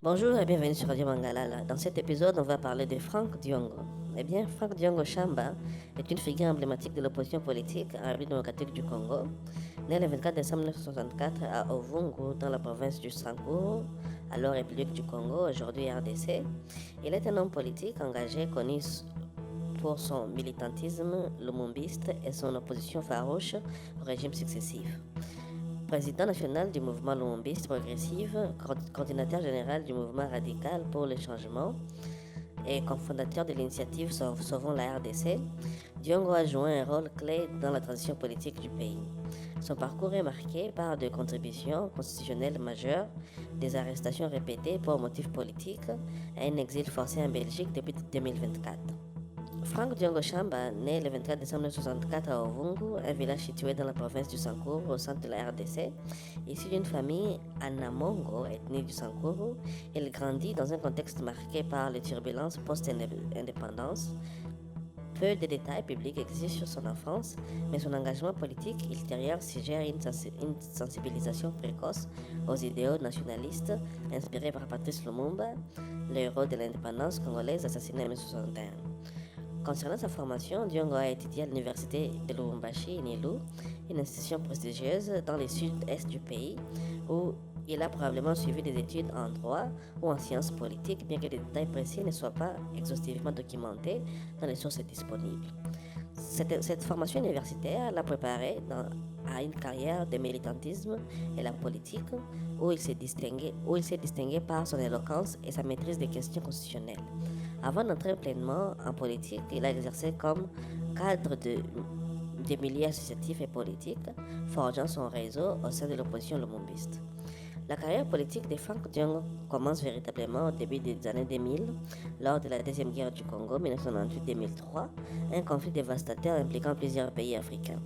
Bonjour et bienvenue sur Radio Mangalala. Dans cet épisode, on va parler de Frank Diongo. Eh bien, Frank Diongo Chamba est une figure emblématique de l'opposition politique en République démocratique du Congo, né le 24 décembre 1964 à Ovungu, dans la province du Sankuru, alors République du Congo, aujourd'hui RDC. Il est un homme politique engagé, connu pour son militantisme lumumbiste et son opposition farouche au régime successif. Président national du mouvement lumumbiste progressif, coordinateur général du mouvement radical pour le changement et cofondateur de l'initiative Sauvons la RDC, Diongo a joué un rôle clé dans la transition politique du pays. Son parcours est marqué par des contributions constitutionnelles majeures, des arrestations répétées pour motifs politiques et un exil forcé en Belgique depuis 2024. Frank Diongo Chamba, né le 24 décembre 1964 à Ovungu, un village situé dans la province du Sankuru, au centre de la RDC. Issu d'une famille Anamongo, ethnie du Sankuru, il grandit dans un contexte marqué par les turbulences post-indépendance. Peu de détails publics existent sur son enfance, mais son engagement politique ultérieur suggère une sensibilisation précoce aux idéaux nationalistes inspirés par Patrice Lumumba, le héros de l'indépendance congolaise assassiné en 1961. Concernant sa formation, Diongo a étudié à l'université de Lubumbashi, Nilu, une institution prestigieuse dans le sud-est du pays, où il a probablement suivi des études en droit ou en sciences politiques, bien que les détails précis ne soient pas exhaustivement documentés dans les sources disponibles. Cette formation universitaire l'a préparé à une carrière de militantisme et la politique, où il s'est distingué par son éloquence et sa maîtrise des questions constitutionnelles. Avant d'entrer pleinement en politique, il a exercé comme cadre des milieux associatifs et politiques, forgeant son réseau au sein de l'opposition lumumbiste. La carrière politique de Frank Diongo commence véritablement au début des années 2000, lors de la Deuxième Guerre du Congo 1998-2003, un conflit dévastateur impliquant plusieurs pays africains.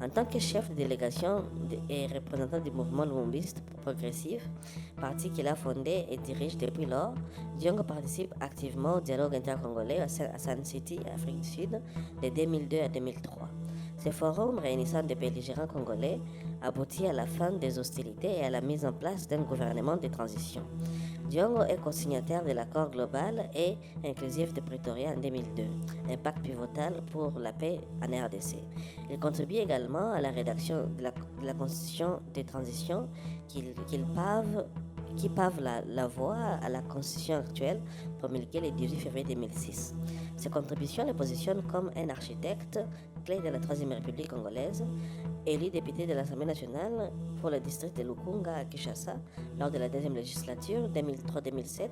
En tant que chef de délégation et représentant du mouvement lumumbiste progressif, parti qu'il a fondé et dirige depuis lors, Diongo participe activement au dialogue intercongolais à Sun City, Afrique du Sud, de 2002 à 2003. Ce forum réunissant des belligérants congolais aboutit à la fin des hostilités et à la mise en place d'un gouvernement de transition. Diongo est co-signataire de l'accord global et inclusif de Pretoria en 2002, un pacte pivotal pour la paix en RDC. Il contribue également à la rédaction de la constitution de transition qui pave la voie à la constitution actuelle promulguée le 18 février 2006. Ses contributions le positionnent comme un architecte clé de la Troisième République congolaise. Élu député de l'Assemblée nationale pour le district de Lukunga à Kinshasa lors de la deuxième législature 2003-2007,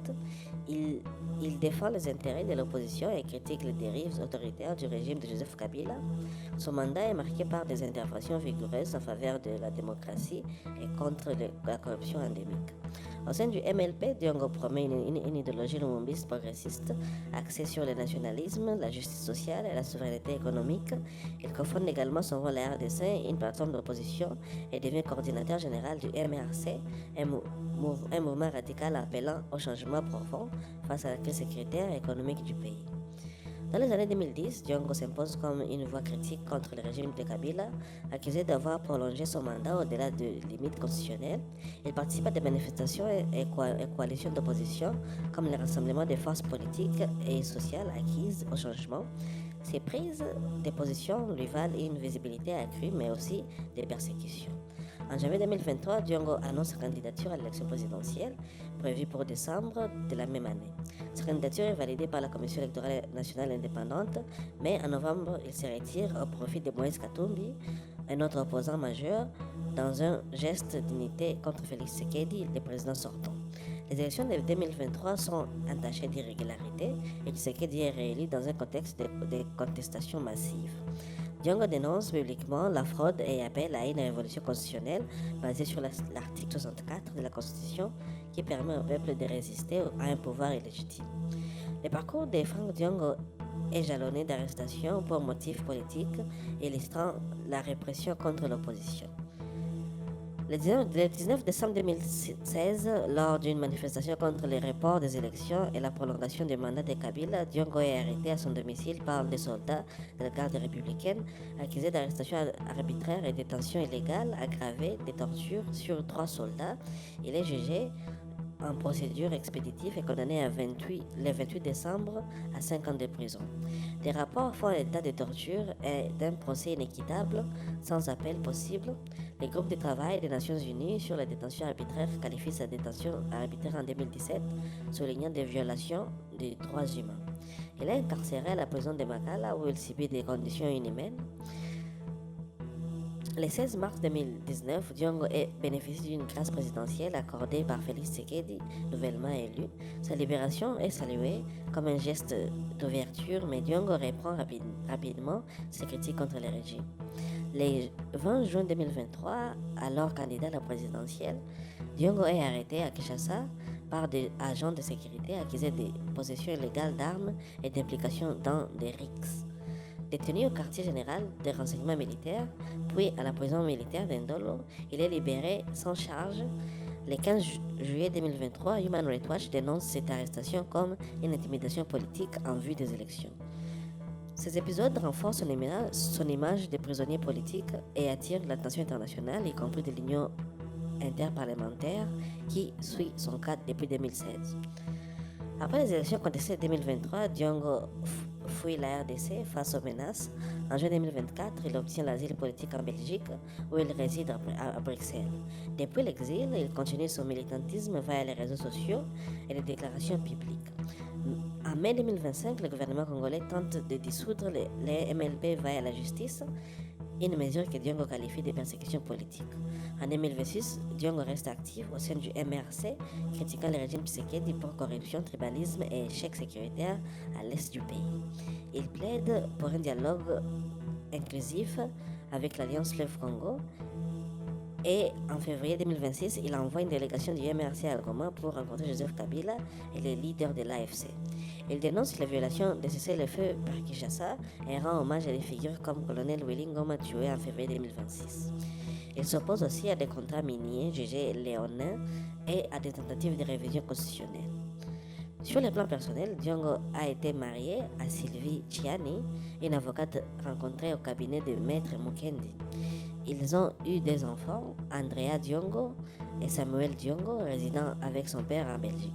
il défend les intérêts de l'opposition et critique les dérives autoritaires du régime de Joseph Kabila. Son mandat est marqué par des interventions vigoureuses en faveur de la démocratie et contre la corruption endémique. Au sein du MLP, Diongo promet une idéologie lumumbiste progressiste axée sur le nationalisme, la justice sociale et la souveraineté économique. Il cofonde également son rôle à RDC, une plateforme d'opposition, et devient coordinateur général du MRC, un mouvement radical appelant au changement profond face à la crise sécuritaire et économique du pays. Dans les années 2010, Diongo s'impose comme une voix critique contre le régime de Kabila, accusé d'avoir prolongé son mandat au-delà des limites constitutionnelles. Il participe à des manifestations et coalitions d'opposition, comme le rassemblement des forces politiques et sociales acquises au changement. Ses prises de position lui valent une visibilité accrue, mais aussi des persécutions. En janvier 2023, Diongo annonce sa candidature à l'élection présidentielle, prévue pour décembre de la même année. Sa candidature est validée par la Commission électorale nationale indépendante, mais en novembre, il se retire au profit de Moïse Katumbi, un autre opposant majeur, dans un geste d'unité contre Félix Tshisekedi, le président sortant. Les élections de 2023 sont entachées d'irrégularités et Tshisekedi est réélu dans un contexte de contestation massive. Diongo dénonce publiquement la fraude et appelle à une révolution constitutionnelle basée sur l'article 64 de la Constitution qui permet au peuple de résister à un pouvoir illégitime. Le parcours de Frank Diongo est jalonné d'arrestations pour motifs politiques, illustrant la répression contre l'opposition. Le 19 décembre 2016, lors d'une manifestation contre les reports des élections et la prolongation du mandat de Kabila, Diongo est arrêté à son domicile par des soldats de la garde républicaine accusés d'arrestation arbitraire et détention illégale aggravée, de torture sur 3 soldats. Il est jugé en procédure expéditive est condamné le 28 décembre à 5 ans de prison. Des rapports font état de torture et d'un procès inéquitable, sans appel possible. Le groupe de travail des Nations Unies sur la détention arbitraire qualifie sa détention arbitraire en 2017, soulignant des violations des droits humains. Il est incarcéré à la prison de Makala où il subit des conditions inhumaines. Le 16 mars 2019, Diongo bénéficie d'une grâce présidentielle accordée par Félix Tshisekedi, nouvellement élu. Sa libération est saluée comme un geste d'ouverture, mais Diongo reprend rapidement ses critiques contre le régime. Le 20 juin 2023, alors candidat à la présidentielle, Diongo est arrêté à Kinshasa par des agents de sécurité accusés de possession illégale d'armes et d'implication dans des rixes. Détenu au quartier général des renseignements militaires, puis à la prison militaire d'Indolo, il est libéré sans charge. Le 15 juillet 2023, Human Rights Watch dénonce cette arrestation comme une intimidation politique en vue des élections. Ces épisodes renforcent son image de prisonnier politique et attirent l'attention internationale, y compris de l'Union interparlementaire qui suit son cas depuis 2016. Après les élections contestées 2023, Diongo fuit la RDC face aux menaces. En juin 2024, il obtient l'asile politique en Belgique, où il réside à Bruxelles. Depuis l'exil, il continue son militantisme via les réseaux sociaux et les déclarations publiques. En mai 2025, le gouvernement congolais tente de dissoudre les MLP via la justice, une mesure que Diongo qualifie de persécution politique. En 2026, Diongo reste actif au sein du MRC, critiquant le régime Tshisekedi pour corruption, tribalisme et échec sécuritaire à l'est du pays. Il plaide pour un dialogue inclusif avec l'Alliance Fleuve Congo et en février 2026, il envoie une délégation du MRC à Goma pour rencontrer Joseph Kabila et les leaders de l'AFC. Il dénonce les violations de cessez-le-feu par Kinshasa et rend hommage à des figures comme colonel Willy Ngoma tué en février 2026. Il s'oppose aussi à des contrats miniers jugés léonins et à des tentatives de révision constitutionnelle. Sur le plan personnel, Diongo a été marié à Sylvie Chiani, une avocate rencontrée au cabinet de Maître Mukendi. Ils ont eu des enfants, Andrea Diongo et Samuel Diongo, résidant avec son père en Belgique.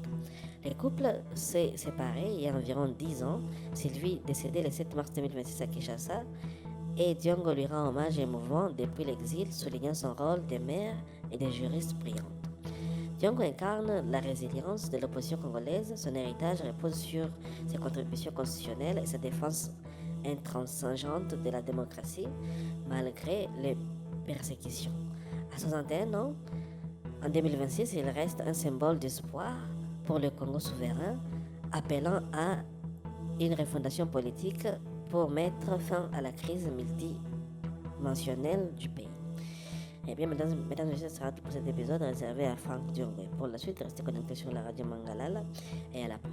Le couple s'est séparé il y a environ 10 ans. Sylvie, décédée le 7 mars 2026 à Kinshasa, et Diongo lui rend hommage émouvant depuis l'exil, soulignant son rôle de mère et de juriste brillante. Diongo incarne la résilience de l'opposition congolaise. Son héritage repose sur ses contributions constitutionnelles et sa défense intransigeante de la démocratie, malgré les persécutions. À 61 ans, en 2026, il reste un symbole d'espoir pour le Congo souverain, appelant à une refondation politique pour mettre fin à la crise multidimensionnelle du pays. Eh bien, mesdames et messieurs, ce sera tout pour cet épisode réservé à Frank Diongo. Pour la suite, restez connectés sur la radio Mangalala et à la prochaine.